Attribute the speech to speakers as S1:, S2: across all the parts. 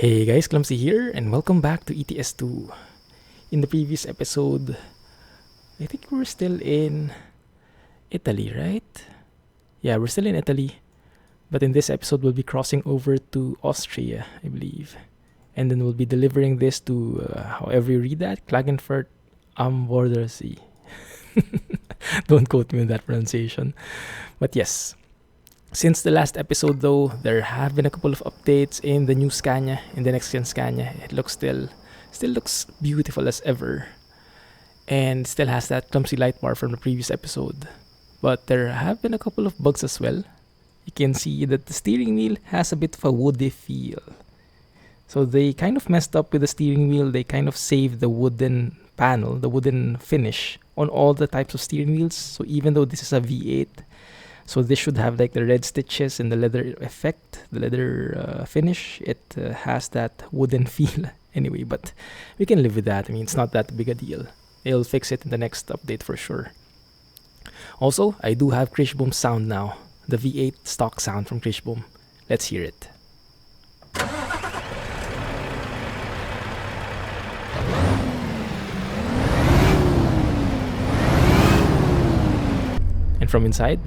S1: Hey guys, Clumsy here, and welcome back to ETS2. In the previous episode, I think we're still in Italy, right? Yeah, we're still in Italy, but in this episode, we'll be crossing over to Austria, I believe. And then we'll be delivering this to, however you read that, Klagenfurt am Bordersee. Don't quote me on that pronunciation. But yes, since the last episode though, there have been a couple of updates in the new Scania, in the next gen Scania. It looks still looks beautiful as ever. And still has that clumsy light bar from the previous episode. But there have been a couple of bugs as well. You can see that the steering wheel has a bit of a woody feel. So they kind of messed up with the steering wheel. They kind of saved the wooden panel, the wooden finish on all the types of steering wheels. So even though this is a V8, so this should have like the red stitches and the leather effect, the leather finish. It has that wooden feel anyway, but we can live with that. I mean, it's not that big a deal. They'll fix it in the next update for sure. Also, I do have Kriechbaum sound now. The V8 stock sound from Kriechbaum. Let's hear it. And from inside,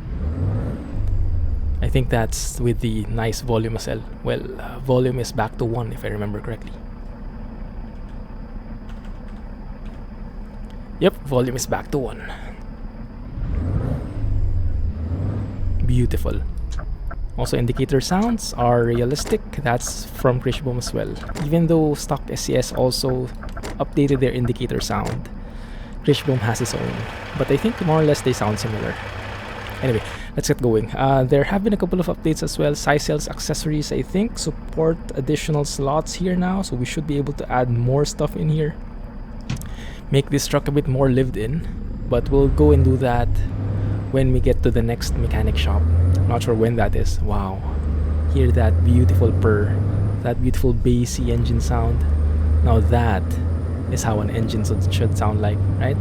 S1: I think that's with the nice volume as well. Well, volume is back to 1 if I remember correctly. Yep, volume is back to 1. Beautiful. Also, indicator sounds are realistic. That's from Kriechbaum as well. Even though stock SCS also updated their indicator sound, Kriechbaum has its own. But I think more or less they sound similar. Anyway, let's get going. There have been a couple of updates as well. SciCell's accessories, I think, support additional slots here now, so we should be able to add more stuff in here. Make this truck a bit more lived in, but we'll go and do that when we get to the next mechanic shop. Not sure when that is. Wow. Hear that beautiful purr, that beautiful bassy engine sound. Now that is how an engine should sound like, right?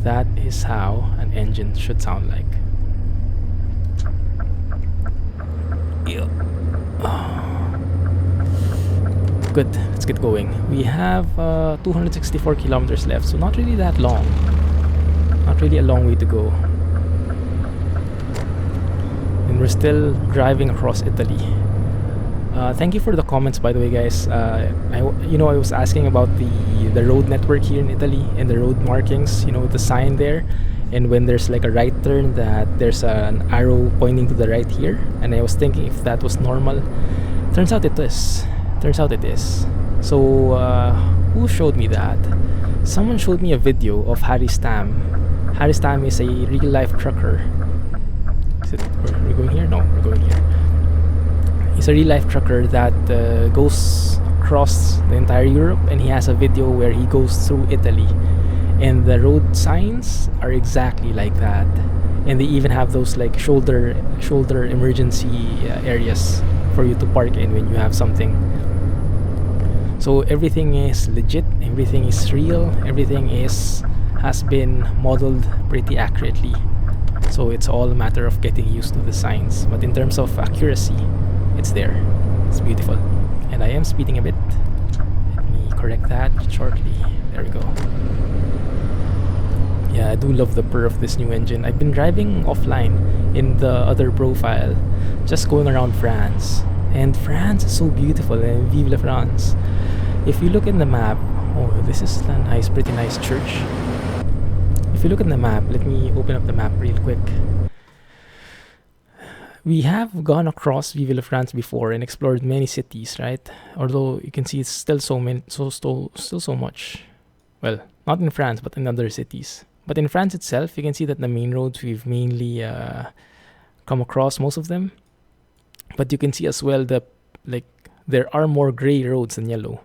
S1: That is how an engine should sound like. Yeah. Good, let's get going. We have 264 kilometers left, so not really that long. Not really a long way to go. And we're still driving across Italy. Thank you for the comments, by the way, guys. I was asking about the road network here in Italy and the road markings. You know, the sign there, and when there's like a right turn, that there's an arrow pointing to the right here. And I was thinking if that was normal. Turns out it is. So who showed me that? Someone showed me a video of Harry Stam. Harry Stam is a real life trucker. We're going here? No, we're going here. He's a real life trucker that goes across the entire Europe, and he has a video where he goes through Italy, and the road signs are exactly like that, and they even have those like shoulder emergency areas for you to park in when you have something. So everything is legit, everything is real, everything has been modeled pretty accurately. So it's all a matter of getting used to the signs. But in terms of accuracy, it's there. It's beautiful. And I am speeding a bit. Let me correct that shortly. There we go. Yeah, I do love the purr of this new engine. I've been driving offline in the other profile, just going around France. And France is so beautiful. And vive la France. If you look in the map, oh, this is a nice, pretty nice church. If you look at the map, let me open up the map real quick. We have gone across Vive la France before and explored many cities, right? Although you can see it's still so much. Well, not in France, but in other cities. But in France itself, you can see that the main roads we've mainly come across most of them. But you can see as well there are more gray roads than yellow.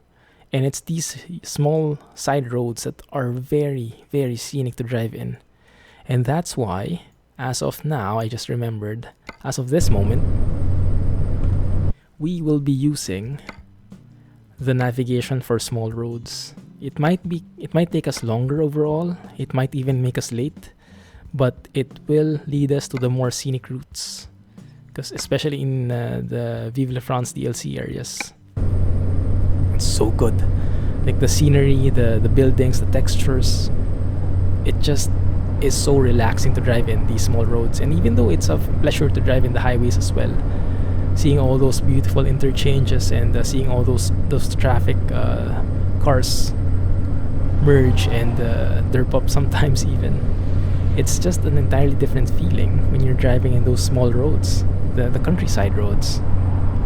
S1: And it's these small side roads that are very, very scenic to drive in. And that's why, as of now, I just remembered, as of this moment, we will be using the navigation for small roads. It might take us longer overall. It might even make us late. But it will lead us to the more scenic routes. Because especially in the Vive la France DLC areas. It's so good. Like the scenery, the buildings, the textures. It just is so relaxing to drive in these small roads. And even though it's a pleasure to drive in the highways as well, seeing all those beautiful interchanges and seeing all those traffic cars merge and derp up sometimes even, it's just an entirely different feeling when you're driving in those small roads, the countryside roads.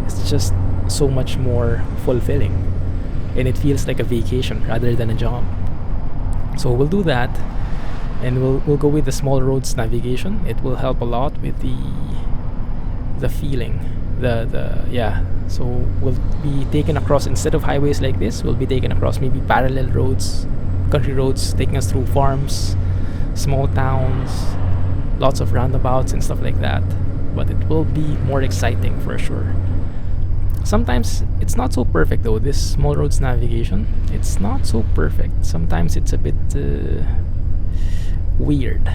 S1: It's just so much more fulfilling, and it feels like a vacation rather than a job. So we'll do that, and we'll go with the small roads navigation. It will help a lot with the feeling, yeah. So we'll be taken across, instead of highways like this, we'll be taken across maybe parallel roads, country roads, taking us through farms, small towns, lots of roundabouts and stuff like that. But it will be more exciting for sure. Sometimes it's not so perfect though, this small roads navigation. It's not so perfect. Sometimes it's a bit weird.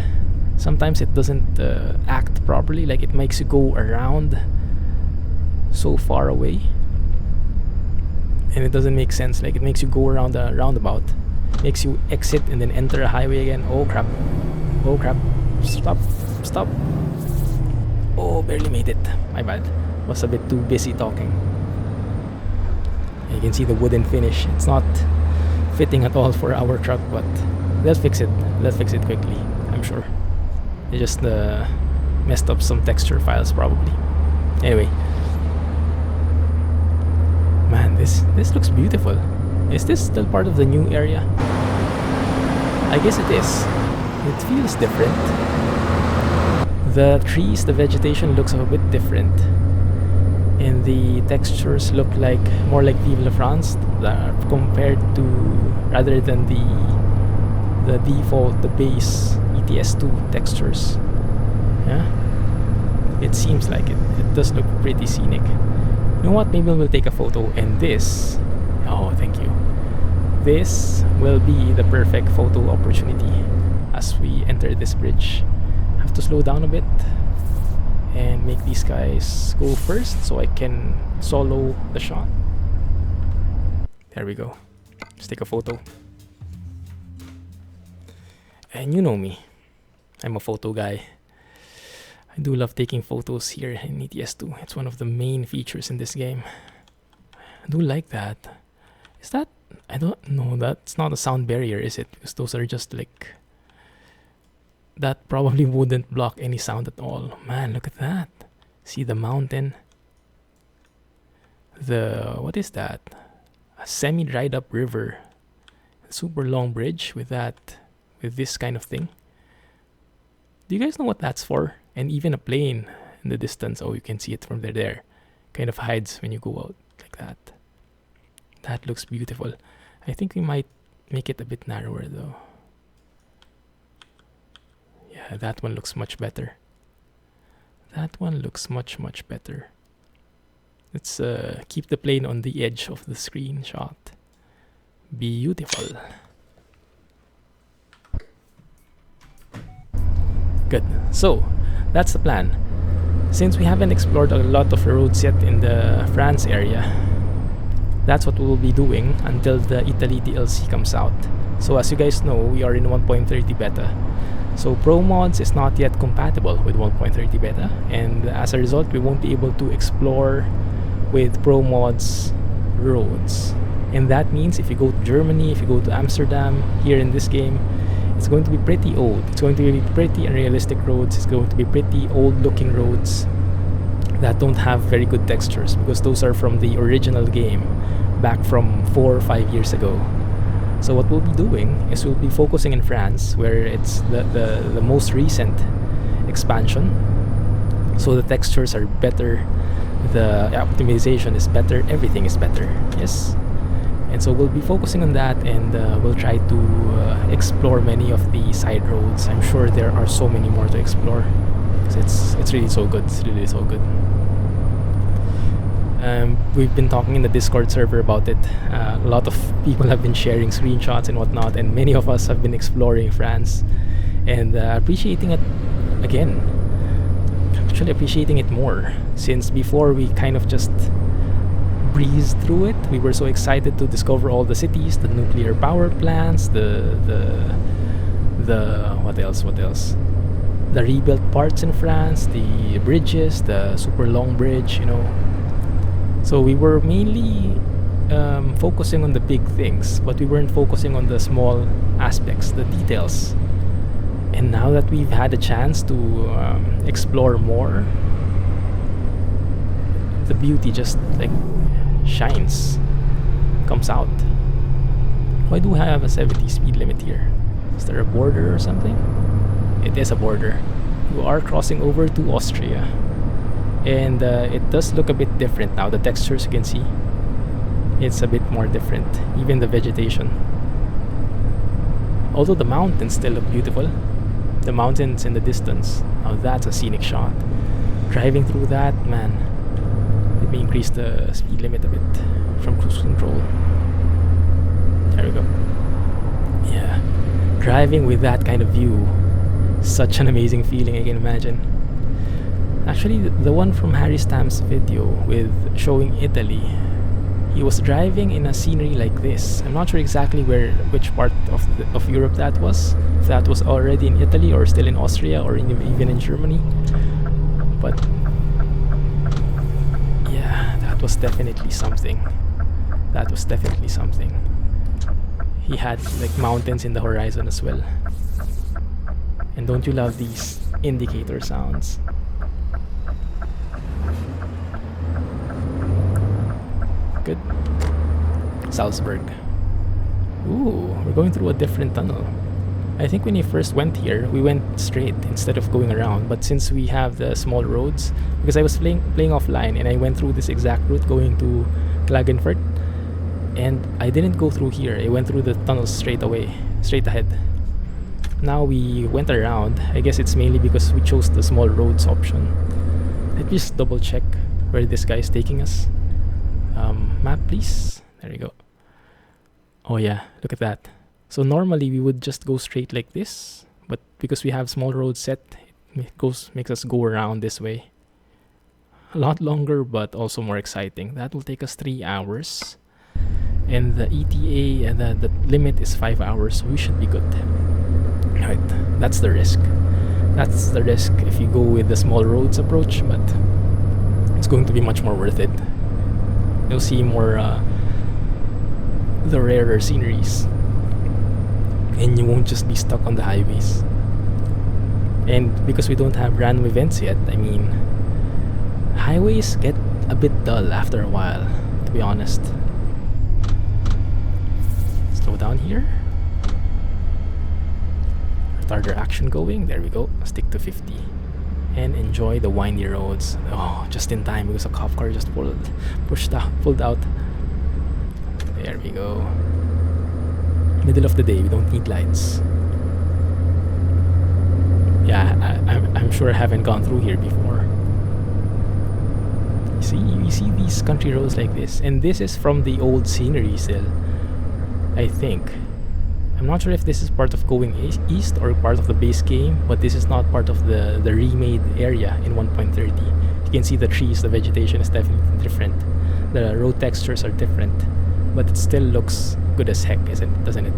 S1: Sometimes it doesn't act properly, like it makes you go around so far away. And it doesn't make sense, like it makes you go around a roundabout. Makes you exit and then enter a highway again. Oh crap. Oh crap. Stop. Oh, barely made it. My bad. Was a bit too busy talking. You can see the wooden finish. It's not fitting at all for our truck, but they'll fix it. They'll fix it quickly, I'm sure. They just messed up some texture files probably. Anyway. Man, this looks beautiful. Is this still part of the new area? I guess it is. It feels different. The trees, the vegetation looks a bit different. And the textures look like more like Vive la France compared to, rather than the default, the base ETS2 textures. Yeah? It seems like it. It does look pretty scenic. You know what? Maybe we'll take a photo, and this... Oh, thank you. This will be the perfect photo opportunity as we enter this bridge. Have to slow down a bit and make these guys go first so I can solo the shot. There we go. Let's take a photo. And you know me, I'm a photo guy. I do love taking photos here in ETS2. It's one of the main features in this game. I do like that. Is that... I don't know, that's not a sound barrier, is it? Because those are just like... That probably wouldn't block any sound at all. Man, look at that. See the mountain. What is that? A semi-dried up river. A super long bridge with this kind of thing. Do you guys know what that's for? And even a plane in the distance. Oh, you can see it from there. Kind of hides when you go out like that. That looks beautiful. I think we might make it a bit narrower though. Yeah, that one looks much better. That one looks much better. Let's keep the plane on the edge of the screenshot. Beautiful. Good. So, that's the plan. Since we haven't explored a lot of roads yet in the France area, that's what we'll be doing until the Italy DLC comes out. So as you guys know, we are in 1.30 beta. So Pro Mods is not yet compatible with 1.30 beta, and as a result, we won't be able to explore with Pro Mods roads. And that means if you go to Germany, if you go to Amsterdam, here in this game, it's going to be pretty old. It's going to be pretty unrealistic roads. It's going to be pretty old looking roads that don't have very good textures, because those are from the original game back from 4 or 5 years ago. So what we'll be doing is we'll be focusing in France, where it's the most recent expansion. So the textures are better, the optimization is better, everything is better. Yes. And so we'll be focusing on that, and we'll try to explore many of the side roads. I'm sure there are so many more to explore. It's really so good. It's really so good. We've been talking in the Discord server about it. A lot of people have been sharing screenshots and whatnot, and many of us have been exploring France and appreciating it again. Actually appreciating it more, since before we kind of just breezed through it. We were so excited to discover all the cities, the nuclear power plants, the what else? The rebuilt parts in France, the bridges, the super long bridge, you know. So we were mainly focusing on the big things, but we weren't focusing on the small aspects, the details. And now that we've had a chance to explore more, the beauty just like shines, comes out. Why do I have a 70 speed limit here? Is there a border or something? It is a border. You are crossing over to Austria. And it does look a bit different now. The textures you can see, it's a bit more different. Even the vegetation. Although the mountains still look beautiful. The mountains in the distance. Now that's a scenic shot. Driving through that, man. Let me increase the speed limit a bit from cruise control. There we go. Yeah. Driving with that kind of view. Such an amazing feeling, I can imagine. Actually, the one from Harry Stamp's video with showing Italy, he was driving in a scenery like this. I'm not sure exactly which part of Europe that was. If that was already in Italy or still in Austria or even in Germany. But yeah, that was definitely something. That was definitely something. He had like mountains in the horizon as well. And don't you love these indicator sounds? Good. Salzburg. Ooh, we're going through a different tunnel. I think when you first went here, we went straight instead of going around. But since we have the small roads, because I was playing offline and I went through this exact route going to Klagenfurt, and I didn't go through here. I went through the tunnels straight ahead. Now we went around. I guess it's mainly because we chose the small roads option. Let me just double check where this guy is taking us. Map please. There you go. Oh yeah, look at that. So normally we would just go straight like this, but because we have small roads set, it makes us go around this way. A lot longer, but also more exciting. That will take us 3 hours. And the ETA, the limit is 5 hours, so we should be good. Right, that's the risk. That's the risk if you go with the small roads approach, but it's going to be much more worth it. You'll see more the rarer sceneries, and you won't just be stuck on the highways. And because we don't have random events yet, I mean, highways get a bit dull after a while, to be honest. Slow down here. Retarder action going. There we go. Stick to 50. And enjoy the windy roads. Oh, just in time because a cop car just pulled out. There we go. Middle of the day, we don't need lights. Yeah, I'm sure I haven't gone through here before. You see these country roads like this, and this is from the old scenery still, I think. I'm not sure if this is part of going east or part of the base game, but this is not part of the remade area in 1.30. You can see the trees, the vegetation is definitely different. The road textures are different, but it still looks good as heck, doesn't it?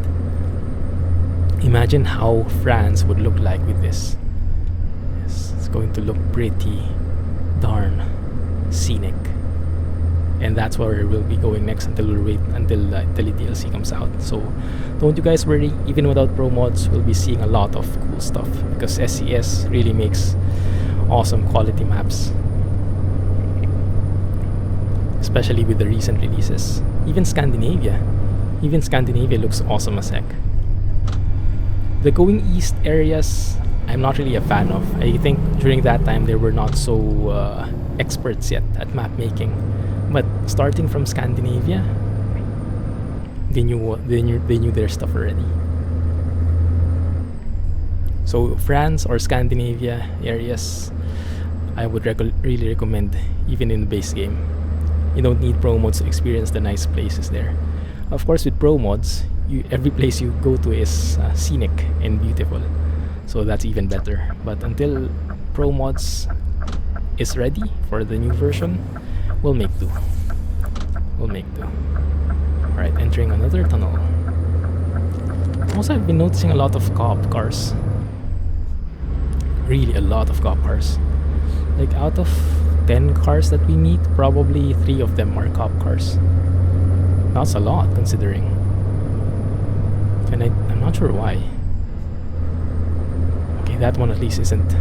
S1: Imagine how France would look like with this. It's going to look pretty darn scenic. And that's where we'll be going next until the DLC comes out. So don't you guys worry, even without pro mods, we'll be seeing a lot of cool stuff because SCS really makes awesome quality maps, especially with the recent releases. Even Scandinavia looks awesome as heck. The going east areas, I'm not really a fan of. I think during that time they were not so experts yet at map making. But starting from Scandinavia, they knew their stuff already. So France or Scandinavia areas, I would really recommend, even in the base game. You don't need pro mods to experience the nice places there. Of course, with pro mods, every place you go to is scenic and beautiful, so that's even better. But until pro mods is ready for the new version, we'll make do. We'll make do. Alright, entering another tunnel. Also, I've been noticing a lot of cop cars. Really a lot of cop cars. Like out of 10 cars that we meet, probably 3 of them are cop cars. That's a lot considering. And I'm not sure why. Okay, that one at least isn't.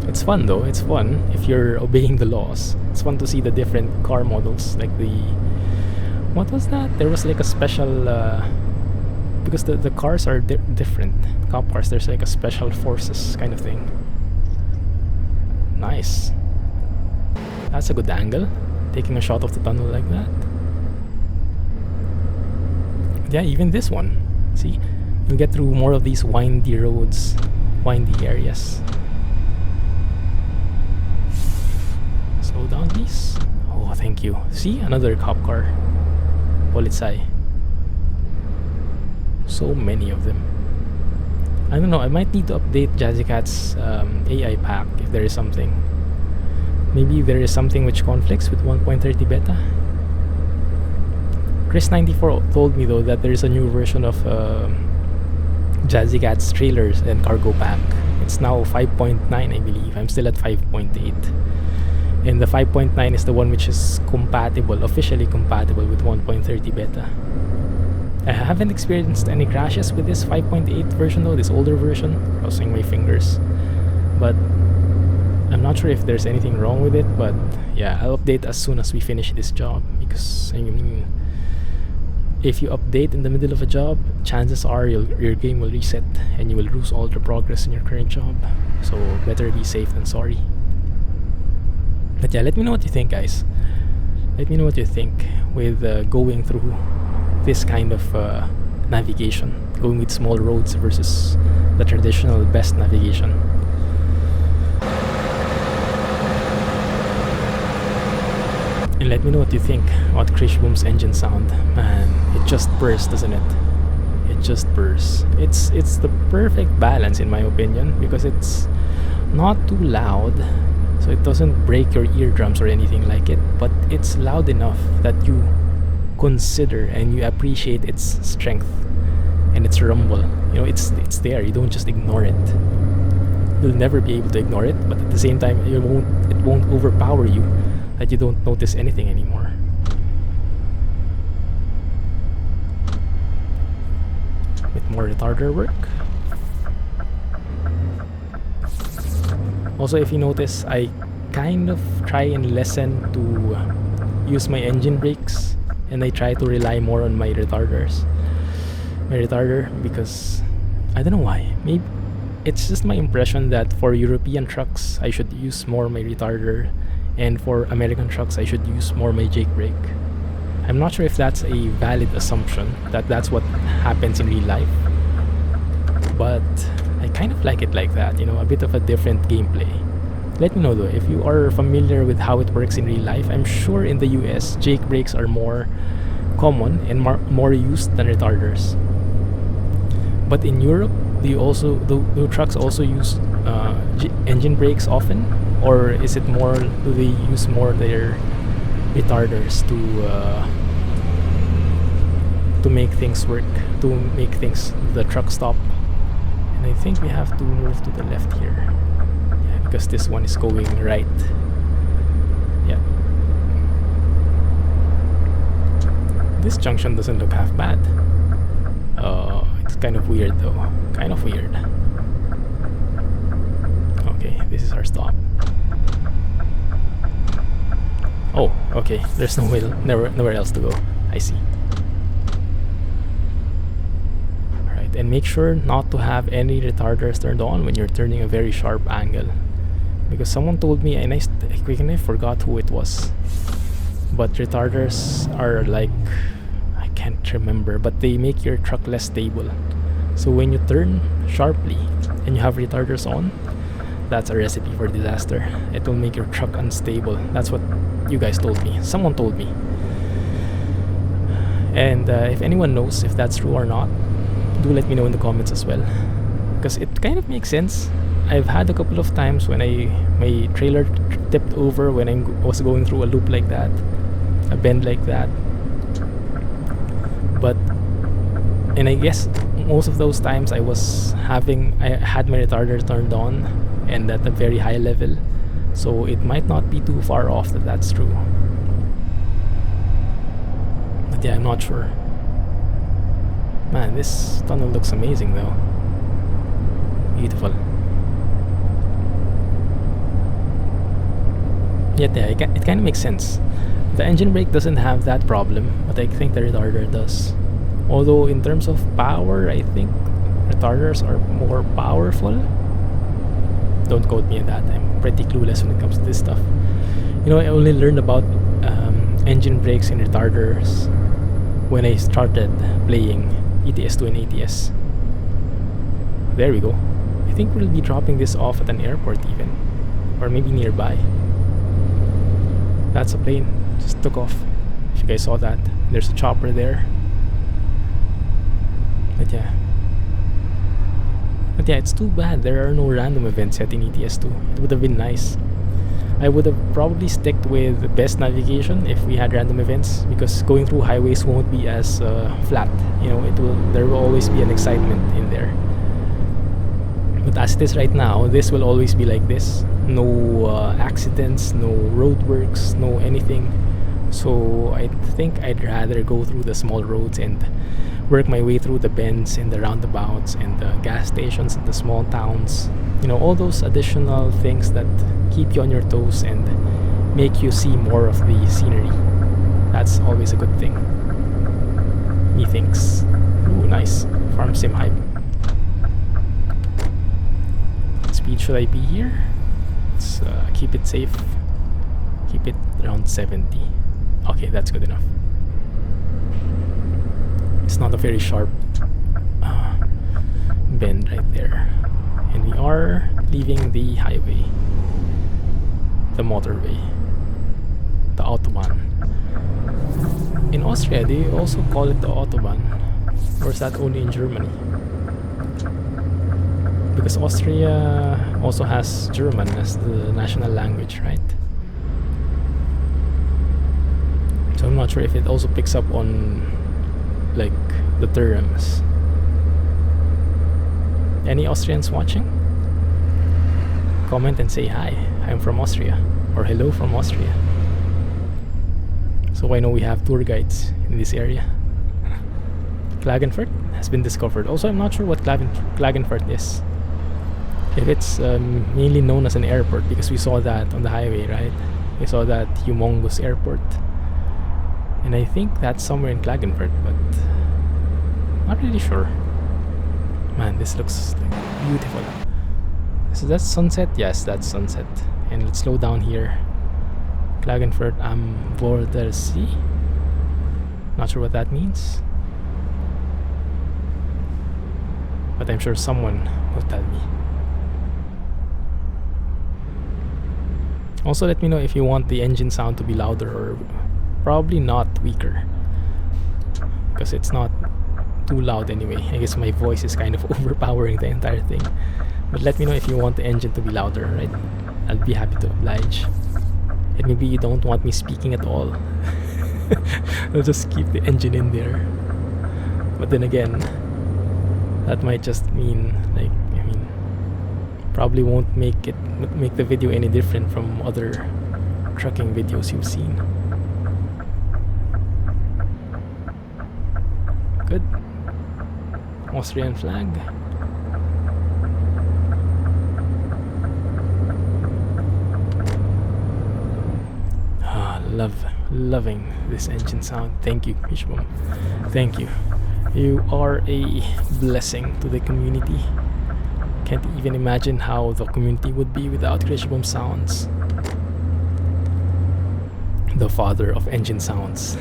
S1: It's fun though, it's fun if you're obeying the laws. It's fun to see the different car models, like the... What was that? There was like a special... because the cars are different. Cop cars, there's like a special forces kind of thing. Nice. That's a good angle. Taking a shot of the tunnel like that. Yeah, even this one. See? You get through more of these windy roads, windy areas. Slow down, please. Oh, thank you. See? Another cop car. Polizei. So many of them. I don't know, I might need to update Jazzycat's AI pack if there is something. Maybe there is something which conflicts with 1.30 beta. Chris94 told me though that there is a new version of Jazzycat's trailers and cargo pack. It's now 5.9, I believe. I'm still at 5.8. And the 5.9 is the one which is compatible, officially compatible with 1.30 beta. I haven't experienced any crashes with this 5.8 version though, this older version. Crossing my fingers. But I'm not sure if there's anything wrong with it, but yeah, I'll update as soon as we finish this job. Because, I mean, if you update in the middle of a job, chances are your game will reset and you will lose all the progress in your current job. So better be safe than sorry. But yeah, let me know what you think, guys. Let me know what you think with going through this kind of navigation, going with small roads versus the traditional best navigation. And let me know what you think about Kriechbaum's engine sound. Man, it just bursts, doesn't it? It just bursts. It's the perfect balance in my opinion, because it's not too loud, so it doesn't break your eardrums or anything like it, but it's loud enough that you consider and you appreciate its strength and its rumble. You know, it's there. You don't just ignore it. You'll never be able to ignore it, but at the same time, it won't overpower you that you don't notice anything anymore. With more retarder work. Also, if you notice, I kind of try and lessen to use my engine brakes, and I try to rely more on my retarders. My retarder, because I don't know why. Maybe it's just my impression that for European trucks, I should use more my retarder, and for American trucks, I should use more my jake brake. I'm not sure if that's a valid assumption, that that's what happens in real life, but I kind of like it like that, you know, a bit of a different gameplay. Let me know though, if you are familiar with how it works in real life. I'm sure in the US, jake brakes are more common and more used than retarders. But in Europe, do trucks also use engine brakes often? Or is it more, do they use more their retarders to make things work, to make the truck stop? And I think we have to move to the left here, yeah, because this one is going right. Yeah, this junction doesn't look half bad. It's kind of weird though, kind of weird. Okay, this is our stop. Oh, okay, there's nowhere else to go. I see. Alright, and make sure not to have any retarders turned on when you're turning a very sharp angle. Because someone told me, and I forgot who it was, but retarders are like, I can't remember, but they make your truck less stable. So when you turn sharply and you have retarders on, that's a recipe for disaster. It will make your truck unstable. That's what you guys told me. Someone told me. And if anyone knows if that's true or not, do let me know in the comments as well, because it kind of makes sense. I've had a couple of times when my trailer tipped over when I was going through a loop like that, a bend like that. But, and I guess most of those times I had my retarder turned on and at a very high level, so it might not be too far off that that's true. But yeah, I'm not sure. Man, this tunnel looks amazing though. Beautiful. Yet yeah, it kind of makes sense. The engine brake doesn't have that problem, but I think the retarder does. Although in terms of power, I think retarders are more powerful. Don't quote me on that. I'm pretty clueless when it comes to this stuff. You know, I only learned about engine brakes and retarders when I started playing ETS2 and ATS. There we go. I think we'll be dropping this off at an airport even, or maybe nearby. That's a plane, just took off. If you guys saw that, there's a chopper there. But yeah, it's too bad there are no random events yet in ETS2. It would have been nice. I would have probably stuck with best navigation if we had random events, because going through highways won't be as flat. You know, there will always be an excitement in there. But as it is right now, this will always be like this. No accidents, no roadworks, no anything. So I think I'd rather go through the small roads and work my way through the bends and the roundabouts and the gas stations and the small towns. You know, all those additional things that keep you on your toes and make you see more of the scenery. That's always a good thing, methinks. Ooh, nice. Farm sim hype. What speed should I be here? Let's keep it safe. Keep it around 70. Okay, that's good enough. It's not a very sharp bend right there. And we are leaving the highway, the motorway, the Autobahn. In Austria, they also call it the Autobahn. Or is that only in Germany? Because Austria also has German as the national language, right? So I'm not sure if it also picks up on like the terms. Any Austrians watching? Comment and say hi. I'm from Austria, or hello from Austria. So I know we have tour guides in this area. Klagenfurt has been discovered. Also, I'm not sure what Klagenfurt is. If it's mainly known as an airport, because we saw that on the highway, right? We saw that humongous airport. And I think that's somewhere in Klagenfurt, but not really sure. Man, this looks like beautiful. So that's sunset? Yes, that's sunset. And let's slow down here. Klagenfurt am Vordersee. Not sure what that means, but I'm sure someone will tell me. Also, let me know if you want the engine sound to be louder or probably not weaker, because it's not too loud anyway. I guess my voice is kind of overpowering the entire thing. But let me know if you want the engine to be louder, right? I'll be happy to oblige. And maybe you don't want me speaking at all. I'll just keep the engine in there. But then again, that might just mean, like, I mean, probably won't make the video any different from other trucking videos you've seen. Good. Austrian flag. Loving this engine sound. Thank you, Kriechbaum. Thank you. You are a blessing to the community. Can't even imagine how the community would be without Kriechbaum sounds. The father of engine sounds.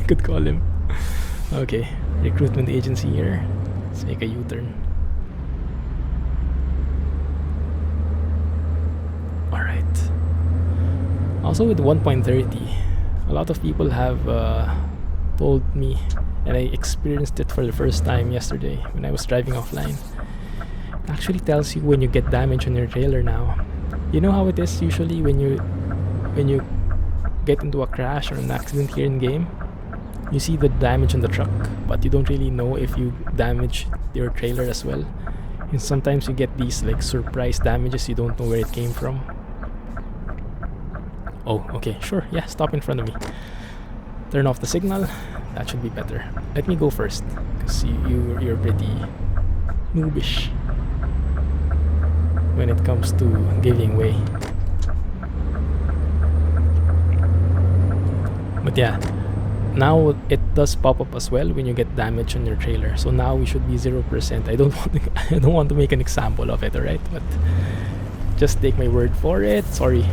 S1: Could call him. Okay, recruitment agency here. Let's make a U-turn. Alright. Also with 1.30, a lot of people have told me, and I experienced it for the first time yesterday when I was driving offline. It actually tells you when you get damage on your trailer now. You know how it is usually when you get into a crash or an accident here in game, you see the damage on the truck, but you don't really know if you damage your trailer as well. And sometimes you get these like surprise damages, you don't know where it came from. Oh, okay, sure, yeah, stop in front of me. Turn off the signal, that should be better. Let me go first, because you're pretty noobish when it comes to giving way. But yeah, now it does pop up as well when you get damage on your trailer. So now we should be 0%. I don't want to make an example of it, alright? But just take my word for it. Sorry.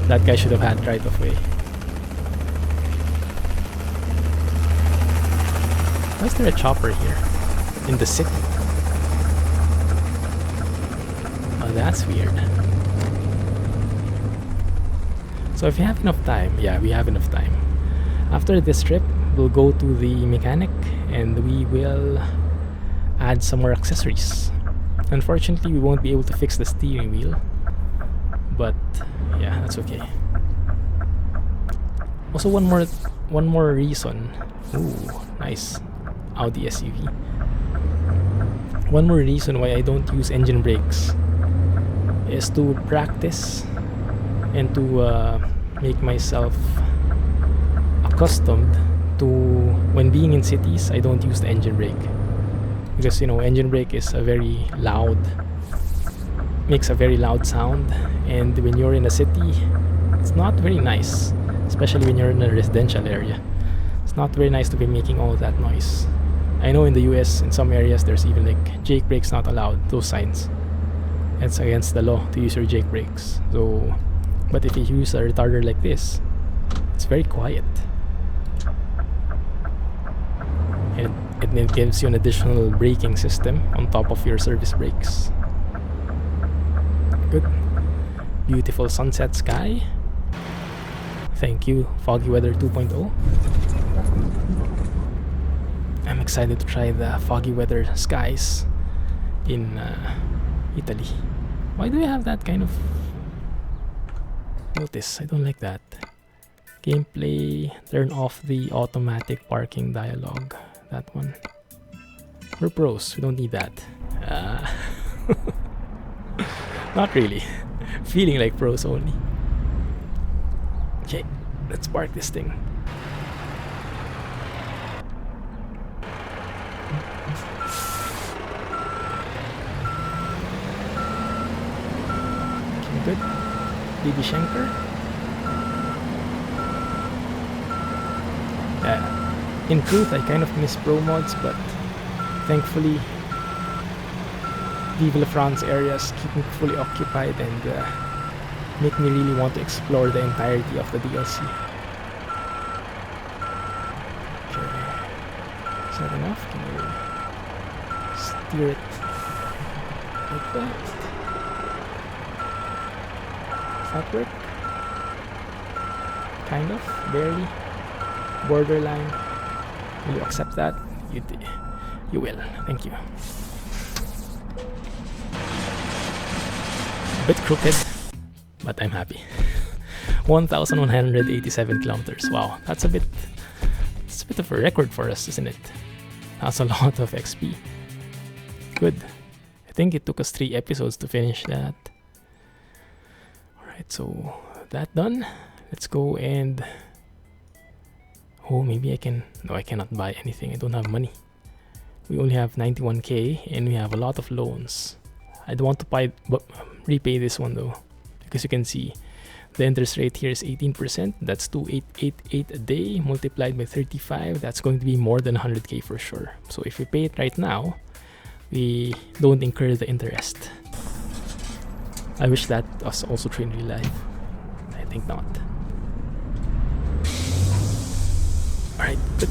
S1: That guy should have had right of way. Why is there a chopper here? In the city? Oh, that's weird. So if you have enough time, yeah, we have enough time. After this trip, we'll go to the mechanic and we will add some more accessories. Unfortunately, we won't be able to fix the steering wheel, but yeah, that's okay. Also, one more reason. Ooh, nice Audi SUV. One more reason why I don't use engine brakes is to practice and to make myself accustomed to when being in cities I don't use the engine brake, because you know engine brake is makes a very loud sound, and when you're in a city it's not very nice, especially when you're in a residential area. It's not very nice to be making all that noise. I know in the US in some areas there's even like jake brakes not allowed, those signs. It's against the law to use your jake brakes. So but if you use a retarder like this, it's very quiet. And it gives you an additional braking system on top of your service brakes. Good. Beautiful sunset sky. Thank you, Foggy Weather 2.0. I'm excited to try the foggy weather skies in Italy. Why do you have that kind of notice? I don't like that. Gameplay, turn off the automatic parking dialogue. That one. We're pros, we don't need that. Not really. Feeling like pros only. Okay, let's park this thing. Okay, good. DB Schenker. In truth, I kind of miss pro mods, but thankfully Vive la France areas keep me fully occupied and make me really want to explore the entirety of the DLC. Okay. Is that enough? Can you steer it like that? Does that work? Kind of, barely, borderline. Will you accept that? You will. Thank you. A bit crooked, but I'm happy. 1,187 kilometers. Wow, that's a bit of a record for us, isn't it? That's a lot of XP. Good. I think it took us 3 episodes to finish that. Alright, so that done. Let's go and... Oh, maybe I can... No, I cannot buy anything. I don't have money. We only have 91k and we have a lot of loans. I don't want to repay this one though, because you can see the interest rate here is 18%. That's 2,888 a day multiplied by 35. That's going to be more than 100k for sure. So if we pay it right now, we don't incur the interest. I wish that was also true in real life. I think not. Alright, good.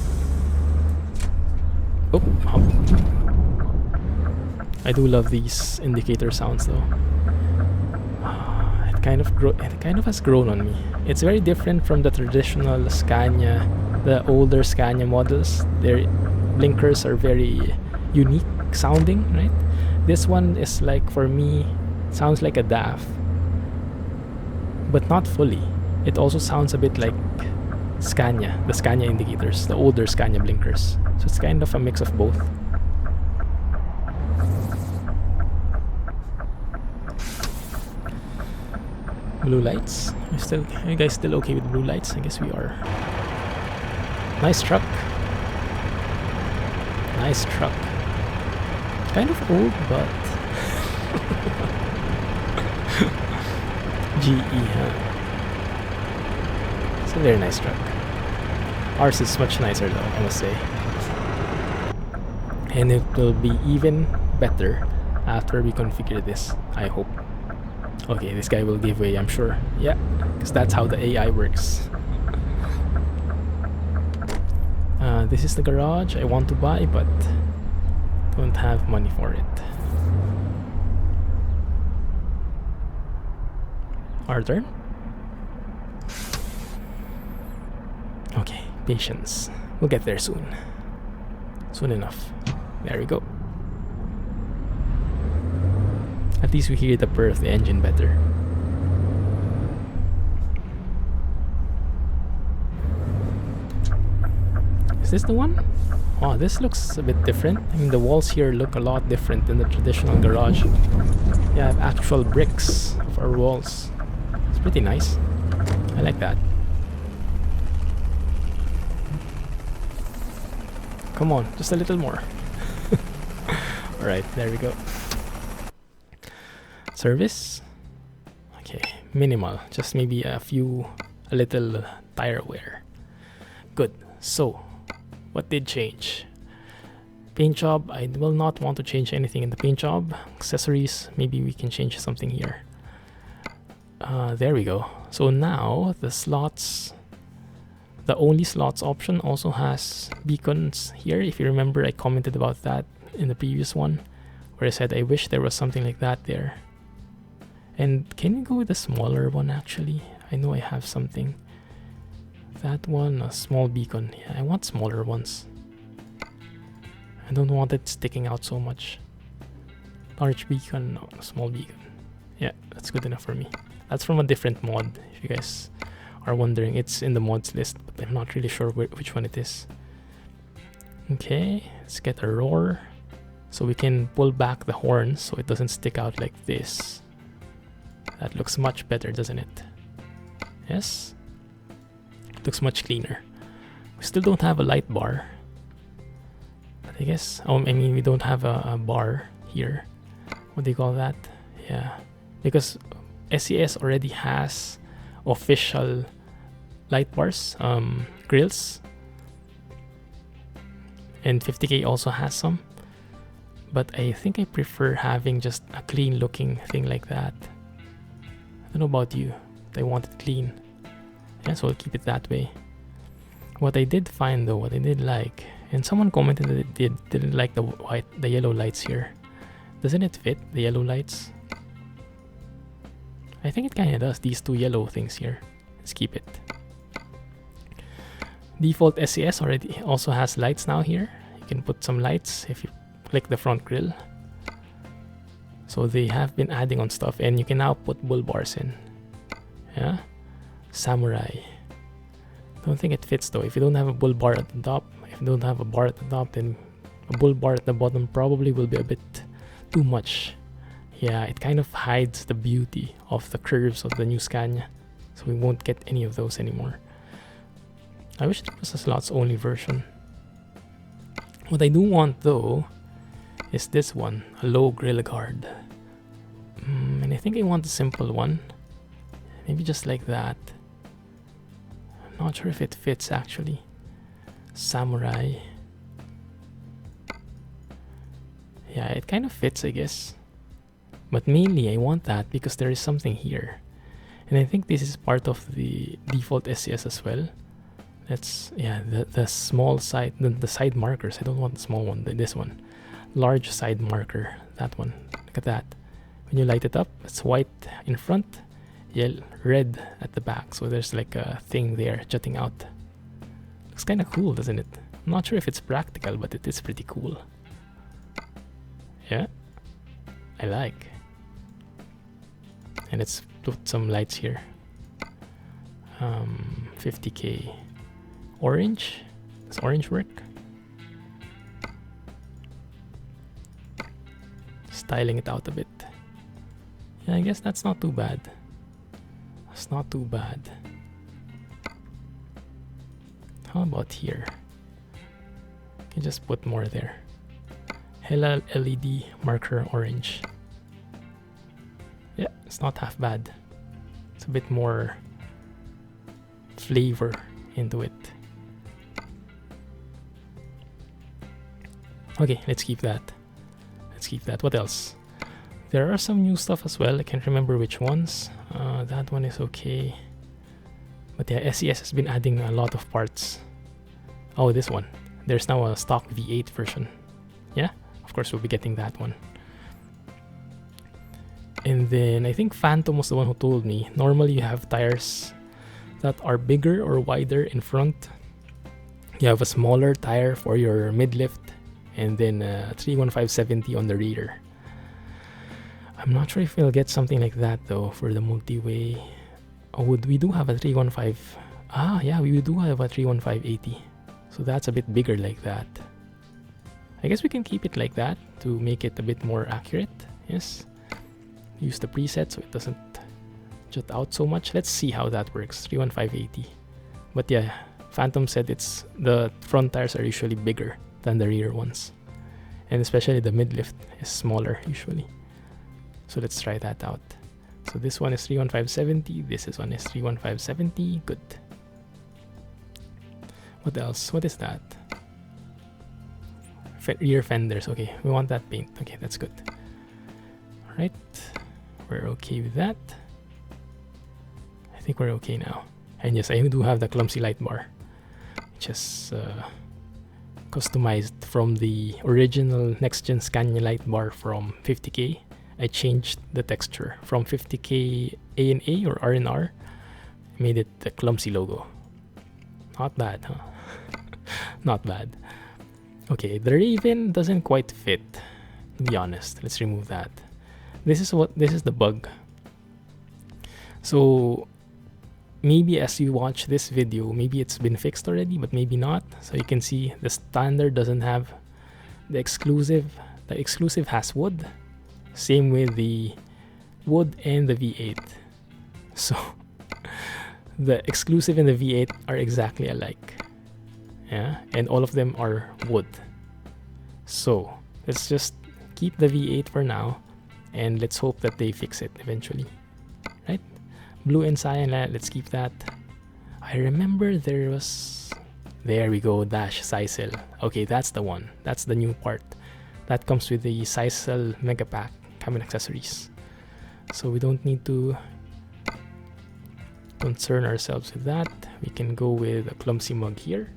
S1: Oh, I do love these indicator sounds though. It kind of has grown on me. It's very different from the traditional Scania, the older Scania models. Their blinkers are very unique sounding, right? This one is like, for me, sounds like a DAF. but not fully. It also sounds a bit like Scania, the Scania indicators, the older Scania blinkers. So it's kind of a mix of both. Blue lights. Are you guys still okay with blue lights? I guess we are. Nice truck. Nice truck. Kind of old, but GE, huh? It's a very nice truck. Ours is much nicer though, I must say. And it will be even better after we configure this, I hope. Okay, this guy will give way, I'm sure. Yeah, because that's how the AI works. This is the garage I want to buy, but don't have money for it. Our turn? Okay, patience. We'll get there soon. Soon enough. There we go. At least we hear the purr of the engine better. Is this the one? Oh, this looks a bit different. I mean, the walls here look a lot different than the traditional garage. Yeah, I have actual bricks of our walls. It's pretty nice. I like that. Come on, just a little more. Alright, there we go. Service? Okay, minimal. Just maybe a little tire wear. Good. So, what did change? Paint job, I will not want to change anything in the paint job. Accessories, maybe we can change something here. There we go. So now the slots, the only slots option also has beacons here. If you remember, I commented about that in the previous one, where I said I wish there was something like that there. And can we go with a smaller one actually? I know I have something. That one, a small beacon. Yeah, I want smaller ones. I don't want it sticking out so much. Large beacon, no, small beacon. Yeah, that's good enough for me. That's from a different mod, if you guys are wondering. It's in the mods list, but I'm not really sure which one it is. Okay, let's get a roar. So we can pull back the horn so it doesn't stick out like this. That looks much better, doesn't it? Yes? Looks much cleaner. We still don't have a light bar. But I guess, I mean, we don't have a bar here. What do you call that? Yeah. Because SES already has official light bars, grills. And 50K also has some. But I think I prefer having just a clean looking thing like that. I don't know about you. I want it clean. Yeah, so I'll keep it that way. What I did find though, what I did like, and someone commented that it didn't like the yellow lights here. Doesn't it fit, the yellow lights? I think it kinda does, these two yellow things here. Let's keep it. Default SES already also has lights now here. You can put some lights if you click the front grille. So they have been adding on stuff, and you can now put bull bars in. Yeah? Samurai. Don't think it fits though. If you don't have a bull bar at the top, if you don't have a bar at the top, then a bull bar at the bottom probably will be a bit too much. Yeah, it kind of hides the beauty of the curves of the new Scania. So we won't get any of those anymore. I wish it was a slots only version. What I do want though is this one, a low grill guard. And I think I want a simple one. Maybe just like that. I'm not sure if it fits actually. Samurai. Yeah, it kind of fits, I guess. But mainly I want that because there is something here. And I think this is part of the default SCS as well. That's, yeah, the small side, the side markers. I don't want the small one, this one. Large side marker, that one. Look at that. When you light it up, it's white in front, yellow, red at the back. So there's like a thing there jutting out. Looks kind of cool, doesn't it? I'm not sure if it's practical, but it is pretty cool. Yeah, I like. And let's put some lights here. 50k. Orange? Does orange work? Styling it out a bit. Yeah, I guess that's not too bad. That's not too bad. How about here? You can just put more there. Hella LED marker orange. Yeah, it's not half bad. It's a bit more flavor into it. Okay, let's keep that. Let's keep that. What else? There are some new stuff as well. I can't remember which ones. That one is okay. But yeah, SES has been adding a lot of parts. Oh, this one. There's now a stock V8 version. Yeah, of course we'll be getting that one. And then I think Phantom was the one who told me, normally you have tires that are bigger or wider in front. You have a smaller tire for your mid-lift, and then a 315/70 on the rear. I'm not sure if we'll get something like that though for the multi-way. Oh, we do have a 315. Ah, yeah, we do have a 315/80. So that's a bit bigger like that. I guess we can keep it like that to make it a bit more accurate. Yes. Use the preset so it doesn't jut out so much. Let's see how that works. 315/80. But yeah, Phantom said it's the front tires are usually bigger than the rear ones. And especially the mid-lift is smaller usually. So let's try that out. So this one is 315/70. This one is 315/70. Good. What else? What is that? Rear fenders. Okay, we want that paint. Okay, that's good. Alright. We're okay with that. I think we're okay now. And yes, I do have the Clumsy light bar, which is customized from the original next-gen Scania light bar from 50k. I changed the texture from 50k A&A or R&R. Made it the Clumsy logo. Not bad, huh? Not bad. Okay, the Raven doesn't quite fit, to be honest. Let's remove that. This is the bug. So maybe as you watch this video, maybe it's been fixed already, but maybe not. So you can see the standard doesn't have the exclusive. The exclusive has wood. Same with the wood and the V8. So the exclusive and the V8 are exactly alike. Yeah, and all of them are wood. So let's just keep the V8 for now, and let's hope that they fix it eventually. Right? Blue and cyan, let's keep that. I remember there was... There we go, dash Sisal. Okay, that's the one. That's the new part. That comes with the Sisal Mega Pack cabin accessories. So we don't need to concern ourselves with that. We can go with a Clumsy mug here.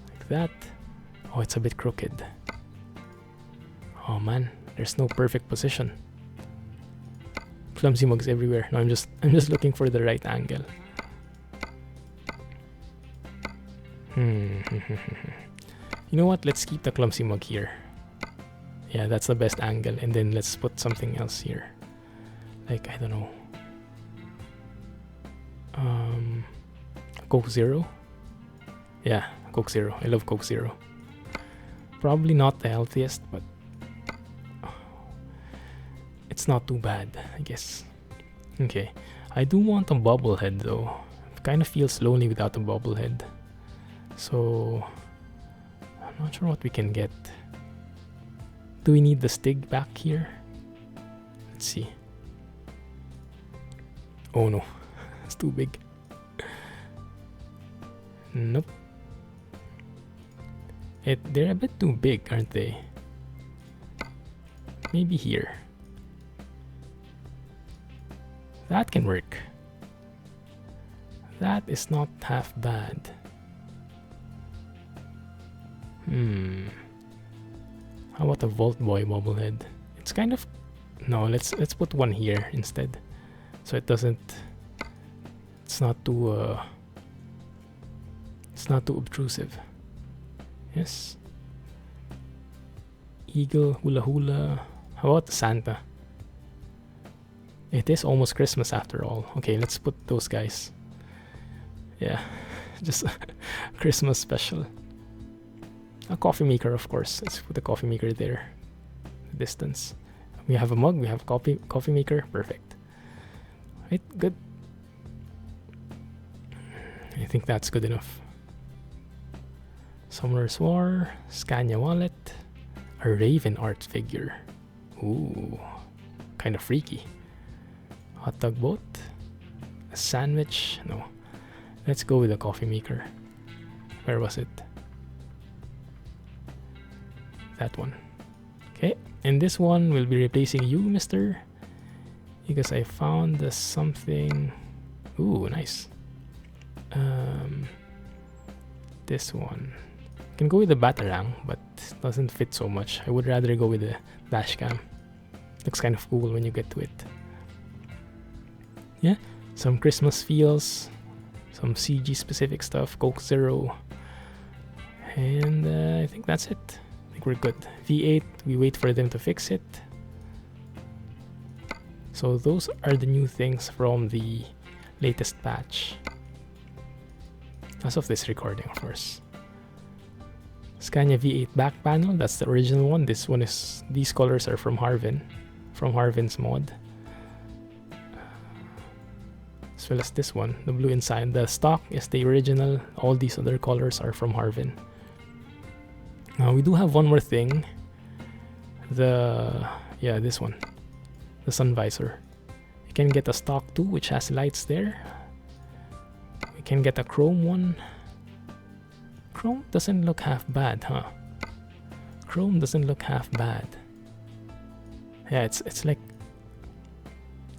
S1: Like that. Oh, it's a bit crooked. Oh man, there's no perfect position. Clumsy mugs everywhere. No, I'm just looking for the right angle. You know what? Let's keep the Clumsy mug here. Yeah, that's the best angle. And then let's put something else here. Like, I don't know. Coke Zero? Yeah, Coke Zero. I love Coke Zero. Probably not the healthiest, but it's not too bad, I guess. Okay, I do want a bobble head though. It kind of feels lonely without a bobble head. So I'm not sure what we can get. Do we need the Stig back here? Let's see. Oh no, it's too big. Nope. They're a bit too big, aren't they? Maybe here. That can work. That is not half bad. How about a Vault Boy bobblehead? It's kind of... No, let's put one here instead. So it doesn't... It's not too... It's not too obtrusive. Yes. Eagle, hula hula. How about Santa? It is almost Christmas after all. Okay, let's put those guys. Yeah, just Christmas special. A coffee maker, of course. Let's put the coffee maker there. Distance. We have a mug. We have a coffee maker. Perfect. Right, good. I think that's good enough. Summoner's War, Scania wallet, a Raven art figure. Ooh, kind of freaky. Hot dog boat, a sandwich. No, let's go with a coffee maker. Where was it? That one. Okay, and this one will be replacing you, mister, because I found something. Ooh, nice. This one. I can go with the Batarang, but it doesn't fit so much. I would rather go with the dashcam. Looks kind of cool when you get to it. Yeah, some Christmas feels, some CG specific stuff, Coke Zero, and I think that's it. I think we're good. V8, we wait for them to fix it. So those are the new things from the latest patch. As of this recording, of course. Scania V8 back panel, that's the original one. This one is, these colors are from Harvin, from Harvin's mod. As well as this one, the blue inside. The stock is the original. All these other colors are from Harvin. We do have one more thing. This one. The sun visor. You can get a stock too, which has lights there. We can get a chrome one. Chrome doesn't look half bad, huh? Chrome doesn't look half bad. Yeah, it's like,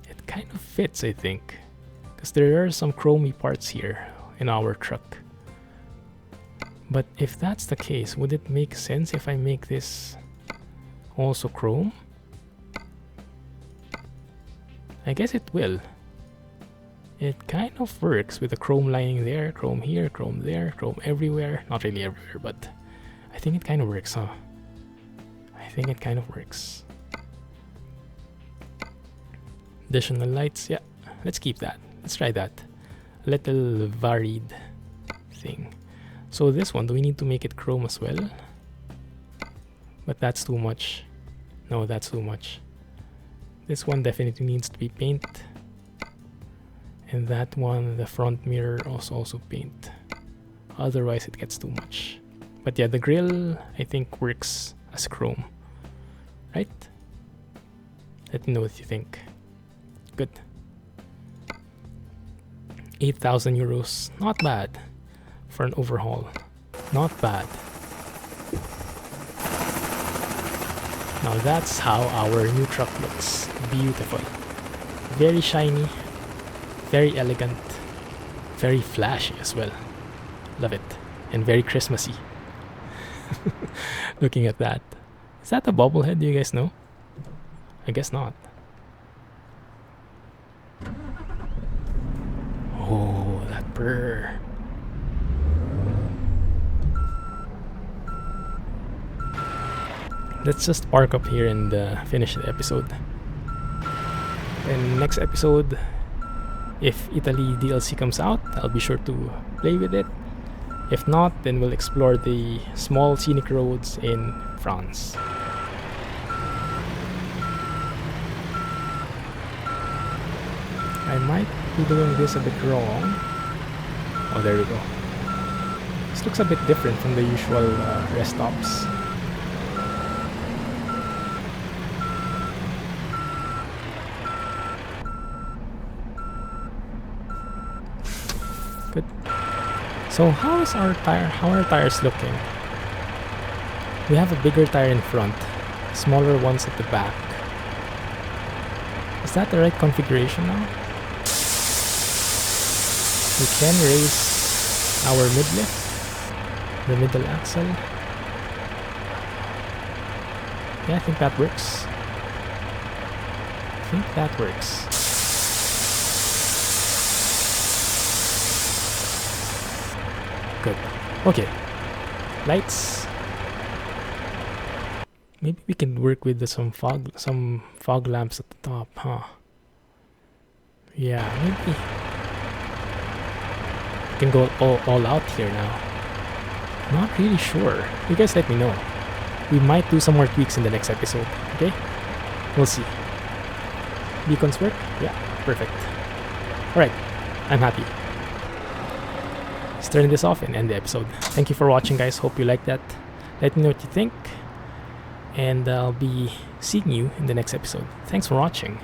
S1: it kind of fits, I think, because there are some chromey parts here in our truck. But if that's the case, would it make sense if I make this also chrome? I guess it will. It kind of works with the chrome lining there, chrome here, chrome there, chrome everywhere. Not really everywhere, but I think it kind of works, huh? I think it kind of works. Additional lights, yeah, let's keep that. Let's try that. A little varied thing. So this one, do we need to make it chrome as well? But that's too much. No, that's too much. This one definitely needs to be paint. And that one, the front mirror, also paint. Otherwise it gets too much. But yeah, the grill I think works as chrome, right? Let me know what you think. Good. 8,000 euros, not bad for an overhaul. Not bad. Now that's how our new truck looks. Beautiful. Very shiny. Very elegant, very flashy as well. Love it. And very Christmassy. Looking at that. Is that a bobblehead? Do you guys know? I guess not. Oh, that purr. Let's just park up here and finish the episode. And next episode, if Italy DLC comes out, I'll be sure to play with it. If not, then we'll explore the small scenic roads in France. I might be doing this a bit wrong. Oh, there we go. This looks a bit different from the usual rest stops. Good. So how are tires looking? We have a bigger tire in front, smaller ones at the back. Is that the right configuration now? We can raise our mid-lift, the middle axle. Yeah, I think that works. I think that works. Good. Okay. Lights. Maybe we can work with some fog lamps at the top, huh? Yeah, maybe I can go all out here now. Not really sure. You guys let me know. We might do some more tweaks in the next episode, okay? We'll see. Beacons work? Yeah, perfect. Alright, I'm happy. Let's turn this off and end the episode. Thank you for watching, guys. Hope you liked that. Let me know what you think. And I'll be seeing you in the next episode. Thanks for watching.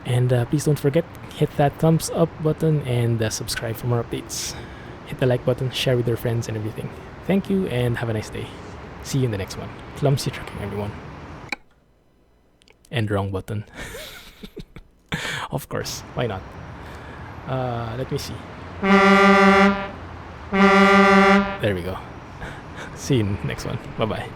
S1: And please don't forget, hit that thumbs up button and subscribe for more updates. Hit the like button, share with your friends and everything. Thank you and have a nice day. See you in the next one. Clumsy trucking, everyone. And wrong button. Of course, why not? Let me see. There we go. See you in the next one. Bye-bye.